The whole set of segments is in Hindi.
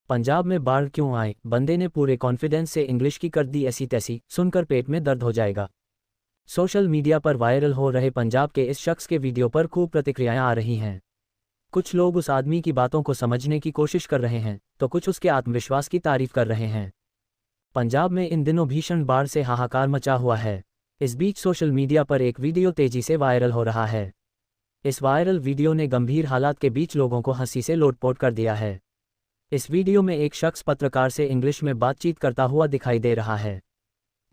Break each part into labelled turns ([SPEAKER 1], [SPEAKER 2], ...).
[SPEAKER 1] पंजाब में बाढ़ क्यों आए, बंदे ने पूरे कॉन्फिडेंस से इंग्लिश की कर दी ऐसी तैसी, सुनकर पेट में दर्द हो जाएगा। सोशल मीडिया पर वायरल हो रहे पंजाब के इस शख्स के वीडियो पर खूब प्रतिक्रियाएं आ रही हैं। कुछ लोग उस आदमी की बातों को समझने की कोशिश कर रहे हैं तो कुछ उसके आत्मविश्वास की तारीफ कर रहे हैं। पंजाब में इन दिनों भीषण बाढ़ से हाहाकार मचा हुआ है। इस बीच सोशल मीडिया पर एक वीडियो तेजी से वायरल हो रहा है। इस वायरल वीडियो ने गंभीर हालात के बीच लोगों को हंसी से लोटपोट कर दिया है। इस वीडियो में एक शख्स पत्रकार से इंग्लिश में बातचीत करता हुआ दिखाई दे रहा है।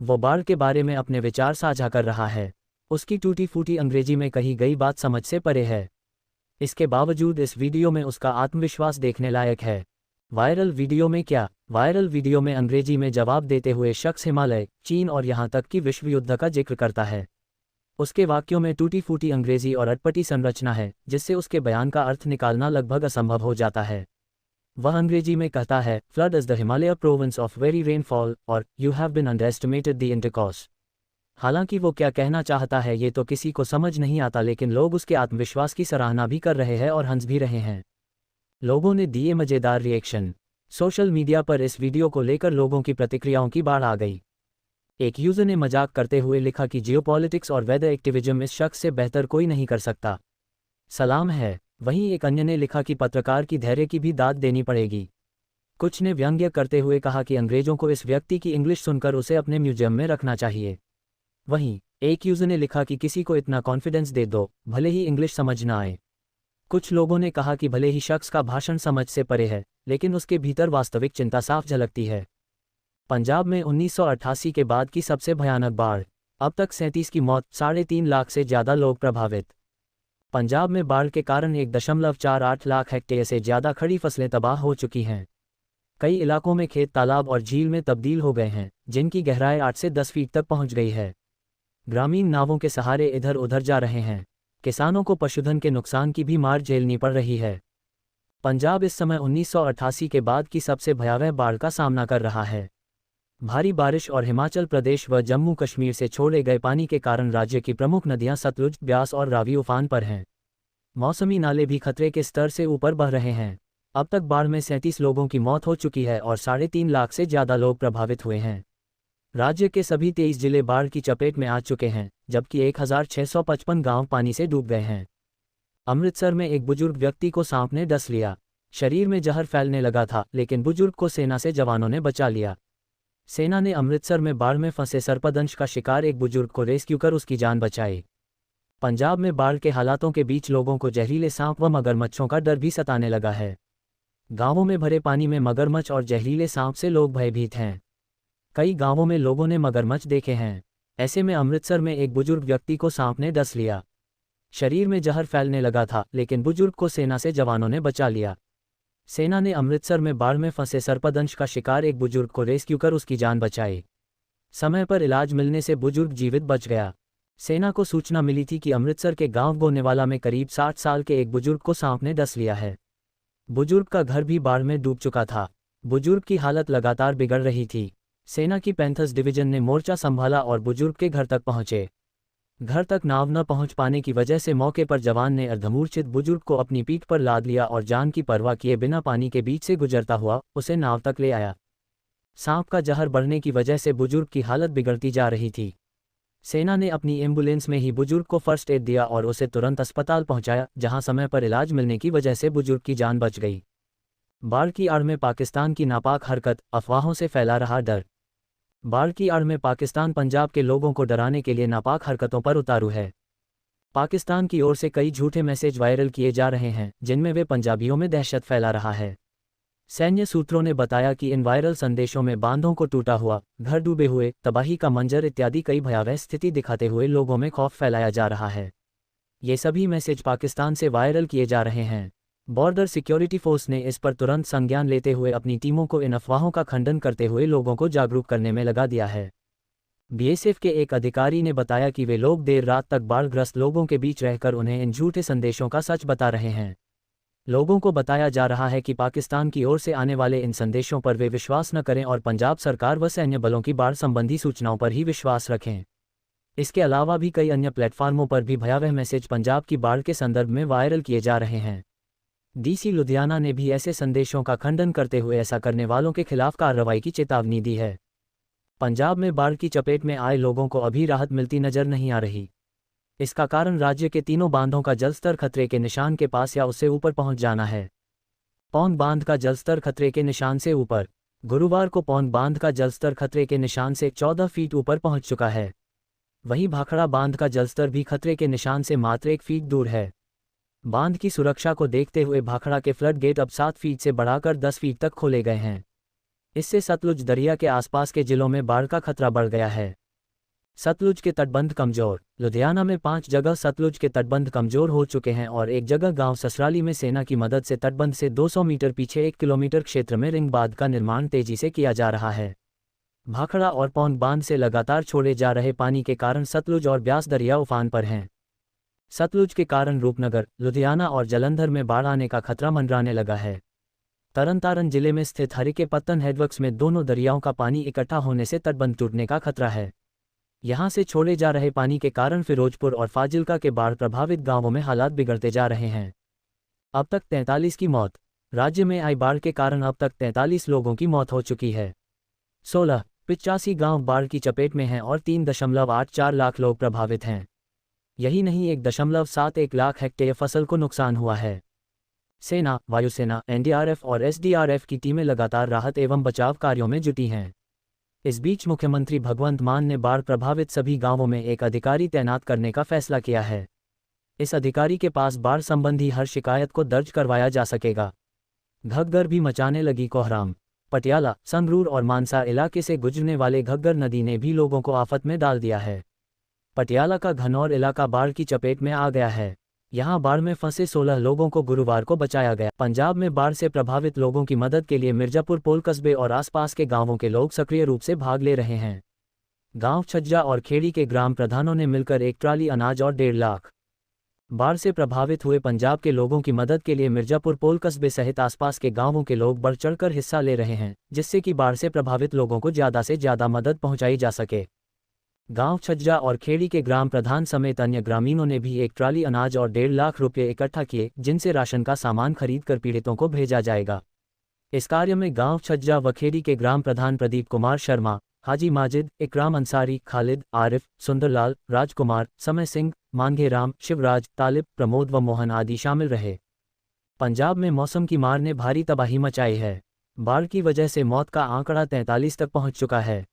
[SPEAKER 1] वो बाढ़ के बारे में अपने विचार साझा कर रहा है। उसकी टूटी फूटी अंग्रेजी में कही गई बात समझ से परे है। इसके बावजूद इस वीडियो में उसका आत्मविश्वास देखने लायक है। वायरल वीडियो में क्या? वायरल वीडियो में अंग्रेजी में जवाब देते हुए शख्स हिमालय, चीन और यहाँ तक कि विश्व युद्ध का जिक्र करता है। उसके वाक्यों में टूटी फूटी अंग्रेजी और अटपटी संरचना है, जिससे उसके बयान का अर्थ निकालना लगभग असंभव हो जाता है। वह अंग्रेजी में कहता है, flood is the Himalaya province of very rainfall, और you have been underestimated the intercourse. हालांकि वो क्या कहना चाहता है ये तो किसी को समझ नहीं आता, लेकिन लोग उसके आत्मविश्वास की सराहना भी कर रहे हैं और हंस भी रहे हैं। लोगों ने दिए मजेदार रिएक्शन। सोशल मीडिया पर इस वीडियो को लेकर लोगों की प्रतिक्रियाओं की बाढ़ आ गई। एक यूजर ने मजाक करते हुए लिखा कि जियोपॉलिटिक्स और वेदर एक्टिविज्म इस शख्स से बेहतर कोई नहीं कर सकता, सलाम है। वहीं एक अन्य ने लिखा कि पत्रकार की धैर्य की भी दाद देनी पड़ेगी। कुछ ने व्यंग्य करते हुए कहा कि अंग्रेजों को इस व्यक्ति की इंग्लिश सुनकर उसे अपने म्यूजियम में रखना चाहिए। वहीं एक यूजर ने लिखा कि किसी को इतना कॉन्फिडेंस दे दो, भले ही इंग्लिश समझ ना आए। कुछ लोगों ने कहा कि भले ही शख्स का भाषण समझ से परे है, लेकिन उसके भीतर वास्तविक चिंता साफ झलकती है। पंजाब में 1988 के बाद की सबसे भयानक बाढ़। अब तक 37 की मौत, 3.5 लाख से ज़्यादा लोग प्रभावित। पंजाब में बाढ़ के कारण 1.48 लाख हेक्टेयर से ज़्यादा खड़ी फसलें तबाह हो चुकी हैं। कई इलाकों में खेत तालाब और झील में तब्दील हो गए हैं, जिनकी गहराई 8 से 10 फीट तक पहुंच गई है। ग्रामीण नावों के सहारे इधर उधर जा रहे हैं। किसानों को पशुधन के नुकसान की भी मार झेलनी पड़ रही है। पंजाब इस समय 1988 के बाद की सबसे भयावह बाढ़ का सामना कर रहा है। भारी बारिश और हिमाचल प्रदेश व जम्मू कश्मीर से छोड़े गए पानी के कारण राज्य की प्रमुख नदियां सतलुज, ब्यास और रावी उफान पर हैं। मौसमी नाले भी खतरे के स्तर से ऊपर बह रहे हैं। अब तक बाढ़ में 37 लोगों की मौत हो चुकी है और 3.5 लाख से ज़्यादा लोग प्रभावित हुए हैं। राज्य के सभी 23 जिले बाढ़ की चपेट में आ चुके हैं, जबकि 1655 गांव पानी से डूब गए हैं। अमृतसर में एक बुजुर्ग व्यक्ति को सांप ने डस लिया। शरीर में जहर फैलने लगा था, लेकिन बुजुर्ग को सेना से जवानों ने बचा लिया। सेना ने अमृतसर में बाढ़ में फंसे सर्पदंश का शिकार एक बुजुर्ग को रेस्क्यू कर उसकी जान बचाई। पंजाब में बाढ़ के हालातों के बीच लोगों को जहरीले सांप व मगरमच्छों का डर भी सताने लगा है। गांवों में भरे पानी में मगरमच्छ और जहरीले सांप से लोग भयभीत हैं। कई गांवों में लोगों ने मगरमच्छ देखे हैं। ऐसे में अमृतसर में एक बुजुर्ग व्यक्ति को सांप ने डस लिया। शरीर में जहर फैलने लगा था, लेकिन बुजुर्ग को सेना से जवानों ने बचा लिया। सेना ने अमृतसर में बाढ़ में फंसे सर्पदंश का शिकार एक बुजुर्ग को रेस्क्यू कर उसकी जान बचाई। समय पर इलाज मिलने से बुजुर्ग जीवित बच गया। सेना को सूचना मिली थी कि अमृतसर के गांव गोनेवाला में करीब 60 साल के एक बुजुर्ग को सांप ने डस लिया है। बुजुर्ग का घर भी बाढ़ में डूब चुका था। बुजुर्ग की हालत लगातार बिगड़ रही थी। सेना की पैंथर्स डिवीजन ने मोर्चा संभाला और बुजुर्ग के घर तक पहुंचे। घर तक नाव न पहुंच पाने की वजह से मौके पर जवान ने अर्धमूर्छित बुजुर्ग को अपनी पीठ पर लाद लिया और जान की परवाह किए बिना पानी के बीच से गुजरता हुआ उसे नाव तक ले आया। सांप का जहर बढ़ने की वजह से बुजुर्ग की हालत बिगड़ती जा रही थी। सेना ने अपनी एम्बुलेंस में ही बुजुर्ग को फर्स्ट एड दिया और उसे तुरंत अस्पताल पहुंचाया, जहां समय पर इलाज मिलने की वजह से बुजुर्ग की जान बच गई। बाढ़ की आड़ में पाकिस्तान की नापाक हरकत, अफवाहों से फैला रहा डर। बाढ़ की आड़ में पाकिस्तान पंजाब के लोगों को डराने के लिए नापाक हरकतों पर उतारू है। पाकिस्तान की ओर से कई झूठे मैसेज वायरल किए जा रहे हैं, जिनमें वे पंजाबियों में दहशत फैला रहा है। सैन्य सूत्रों ने बताया कि इन वायरल संदेशों में बांधों को टूटा हुआ, घर डूबे हुए, तबाही का मंजर इत्यादि कई भयावह स्थिति दिखाते हुए लोगों में खौफ फैलाया जा रहा है। ये सभी मैसेज पाकिस्तान से वायरल किए जा रहे हैं। बॉर्डर सिक्योरिटी फोर्स ने इस पर तुरंत संज्ञान लेते हुए अपनी टीमों को इन अफवाहों का खंडन करते हुए लोगों को जागरूक करने में लगा दिया है। बीएसएफ के एक अधिकारी ने बताया कि वे लोग देर रात तक बाढ़ग्रस्त लोगों के बीच रहकर उन्हें इन झूठे संदेशों का सच बता रहे हैं। लोगों को बताया जा रहा है कि पाकिस्तान की ओर से आने वाले इन संदेशों पर वे विश्वास न करें और पंजाब सरकार व सैन्य बलों की बाढ़ संबंधी सूचनाओं पर ही विश्वास रखें। इसके अलावा भी कई अन्य प्लेटफार्मों पर भी भयावह मैसेज पंजाब की बाढ़ के संदर्भ में वायरल किए जा रहे हैं। डीसी लुधियाना ने भी ऐसे संदेशों का खंडन करते हुए ऐसा करने वालों के खिलाफ कार्रवाई की चेतावनी दी है। पंजाब में बाढ़ की चपेट में आए लोगों को अभी राहत मिलती नजर नहीं आ रही। इसका कारण राज्य के तीनों बांधों का जलस्तर खतरे के निशान के पास या उससे ऊपर पहुंच जाना है। पौंग बांध का जलस्तर खतरे के निशान से ऊपर। गुरुवार को पौंग बांध का जलस्तर खतरे के निशान से 14 फीट ऊपर पहुंच चुका है। वहीं भाखड़ा बांध का जलस्तर भी खतरे के निशान से मात्र 1 फीट दूर है। बांध की सुरक्षा को देखते हुए भाखड़ा के फ्लड गेट अब 7 फीट से बढ़ाकर 10 फीट तक खोले गए हैं। इससे सतलुज दरिया के आसपास के जिलों में बाढ़ का खतरा बढ़ गया है। सतलुज के तटबंध कमजोर। लुधियाना में 5 जगह सतलुज के तटबंध कमजोर हो चुके हैं और एक जगह गांव ससराली में सेना की मदद से तटबंध से 200 मीटर पीछे 1 किलोमीटर क्षेत्र में रिंग बांध का निर्माण तेजी से किया जा रहा है। भाखड़ा और पौंग बांध से लगातार छोड़े जा रहे पानी के कारण सतलुज और ब्यास दरिया उफान पर हैं। सतलुज के कारण रूपनगर, लुधियाना और जालंधर में बाढ़ आने का खतरा मंडराने लगा है। तरनतारन जिले में स्थित हरिके पत्तन हेडवर्क्स में दोनों दरियाओं का पानी इकट्ठा होने से तटबंध टूटने का खतरा है। यहां से छोड़े जा रहे पानी के कारण फिरोजपुर और फाजिल्का के बाढ़ प्रभावित गांवों में हालात बिगड़ते जा रहे हैं। अब तक 43 की मौत। राज्य में आई बाढ़ के कारण अब तक 43 लोगों की मौत हो चुकी है। 85 गांव बाढ़ की चपेट में हैं और 3.84 लाख लोग प्रभावित हैं। यही नहीं 1.71 लाख हेक्टेयर फसल को नुकसान हुआ है। सेना, वायुसेना, एनडीआरएफ और एसडीआरएफ की टीमें लगातार राहत एवं बचाव कार्यों में जुटी हैं। इस बीच मुख्यमंत्री भगवंत मान ने बाढ़ प्रभावित सभी गांवों में एक अधिकारी तैनात करने का फैसला किया है। इस अधिकारी के पास बाढ़ संबंधी हर शिकायत को दर्ज करवाया जा सकेगा। घग्गर भी मचाने लगी कोहराम। पटियाला, संगरूर और मानसा इलाके से गुजरने वाले घग्गर नदी ने भी लोगों को आफत में डाल दिया है। पटियाला का घनौर इलाका बाढ़ की चपेट में आ गया है। यहां बाढ़ में फंसे 16 लोगों को गुरुवार को बचाया गया। पंजाब में बाढ़ से प्रभावित लोगों की मदद के लिए मिर्जापुर पोल कस्बे और आसपास के गांवों के लोग सक्रिय रूप से भाग ले रहे हैं। गांव छज्जा और खेड़ी के ग्राम प्रधानों ने मिलकर एक ट्राली अनाज और 1.5 लाख बाढ़ से प्रभावित हुए पंजाब के लोगों की मदद के लिए मिर्जापुर पोल कस्बे सहित आसपास के गांवों के लोग बढ़ चढ़कर हिस्सा ले रहे हैं, जिससे कि बाढ़ से प्रभावित लोगों को ज़्यादा से ज़्यादा मदद पहुंचाई जा सके। गांव छज्जा और खेड़ी के ग्राम प्रधान समेत अन्य ग्रामीणों ने भी एक ट्राली अनाज और 1.5 लाख रुपये इकट्ठा किए, जिनसे राशन का सामान खरीदकर पीड़ितों को भेजा जाएगा। इस कार्य में गांव छज्जा व खेड़ी के ग्राम प्रधान प्रदीप कुमार शर्मा, हाजी माजिद, इकराम अंसारी, खालिद, आरिफ, सुंदरलाल, राजकुमार, समय सिंह, मांगेराम, शिवराज, तालिब, प्रमोद व मोहन आदि शामिल रहे। पंजाब में मौसम की मार ने भारी तबाही मचाई है। बाढ़ की वजह से मौत का आंकड़ा 43 तक पहुंच चुका है।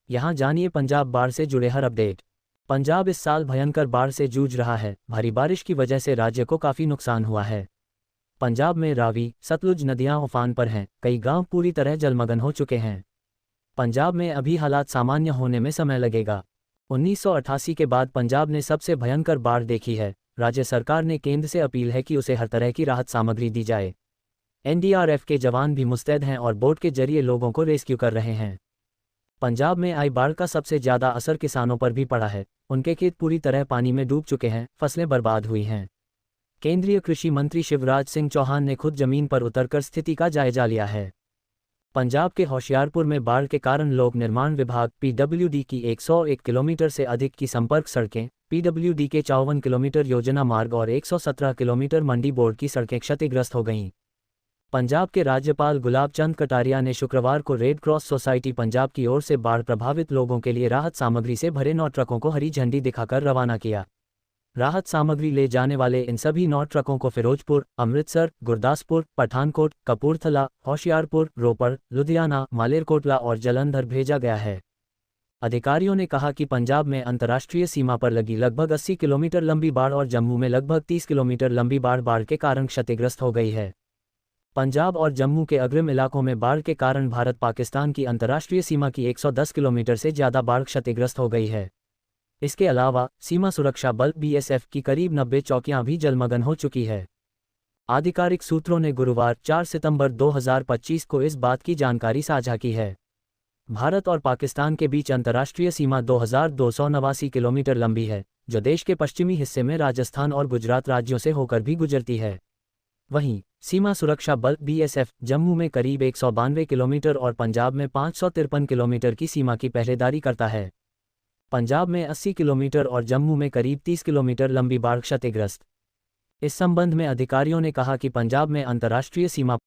[SPEAKER 1] यहां जानिए पंजाब बाढ़ से जुड़े हर अपडेट। पंजाब इस साल भयंकर बाढ़ से जूझ रहा है। भारी बारिश की वजह से राज्य को काफ़ी नुकसान हुआ है। पंजाब में रावी, सतलुज नदियां उफान पर हैं। कई गांव पूरी तरह जलमग्न हो चुके हैं। पंजाब में अभी हालात सामान्य होने में समय लगेगा। 1988 के बाद पंजाब ने सबसे भयंकर बाढ़ देखी है। राज्य सरकार ने केंद्र से अपील है कि उसे हर तरह की राहत सामग्री दी जाए। एनडीआरएफ के जवान भी मुस्तैद हैं और बोट के जरिए लोगों को रेस्क्यू कर रहे हैं। पंजाब में आई बाढ़ का सबसे ज़्यादा असर किसानों पर भी पड़ा है। उनके खेत पूरी तरह पानी में डूब चुके हैं, फसलें बर्बाद हुई हैं। केंद्रीय कृषि मंत्री शिवराज सिंह चौहान ने खुद जमीन पर उतरकर स्थिति का जायजा लिया है। पंजाब के होशियारपुर में बाढ़ के कारण लोक निर्माण विभाग पीडब्ल्यूडी की 101 किलोमीटर से अधिक की संपर्क सड़कें, पीडब्ल्यूडी के 54 किलोमीटर योजना मार्ग और 117 किलोमीटर मंडी बोर्ड की सड़कें क्षतिग्रस्त हो गईं। पंजाब के राज्यपाल गुलाब चंद कटारिया ने शुक्रवार को रेड क्रॉस सोसाइटी पंजाब की ओर से बाढ़ प्रभावित लोगों के लिए राहत सामग्री से भरे 9 ट्रकों को हरी झंडी दिखाकर रवाना किया। राहत सामग्री ले जाने वाले इन सभी 9 ट्रकों को फिरोजपुर, अमृतसर, गुरदासपुर, पठानकोट, कपूरथला, होशियारपुर, रोपड़, लुधियाना, मालेरकोटला और जालंधर भेजा गया है। अधिकारियों ने कहा कि पंजाब में अंतर्राष्ट्रीय सीमा पर लगी लगभग 80 किलोमीटर लंबी बाढ़ और जम्मू में लगभग 30 किलोमीटर लंबी बाढ़ के कारण क्षतिग्रस्त हो गई है। पंजाब और जम्मू के अग्रिम इलाकों में बाढ़ के कारण भारत पाकिस्तान की अंतर्राष्ट्रीय सीमा की 110 किलोमीटर से ज़्यादा बाढ़ क्षतिग्रस्त हो गई है। इसके अलावा सीमा सुरक्षा बल बीएसएफ की करीब 90 चौकियां भी जलमग्न हो चुकी है। आधिकारिक सूत्रों ने गुरुवार 4 सितंबर 2025 को इस बात की जानकारी साझा की है। भारत और पाकिस्तान के बीच अंतर्राष्ट्रीय सीमा 2289 किलोमीटर लंबी है, जो देश के पश्चिमी हिस्से में राजस्थान और गुजरात राज्यों से होकर भी गुजरती है। वहीं सीमा सुरक्षा बल बीएसएफ जम्मू में करीब 192 किलोमीटर और पंजाब में 553 किलोमीटर की सीमा की पहरेदारी करता है। पंजाब में 80 किलोमीटर और जम्मू में करीब 30 किलोमीटर लंबी बाढ़ क्षतिग्रस्त इस संबंध में अधिकारियों ने कहा कि पंजाब में अंतर्राष्ट्रीय सीमा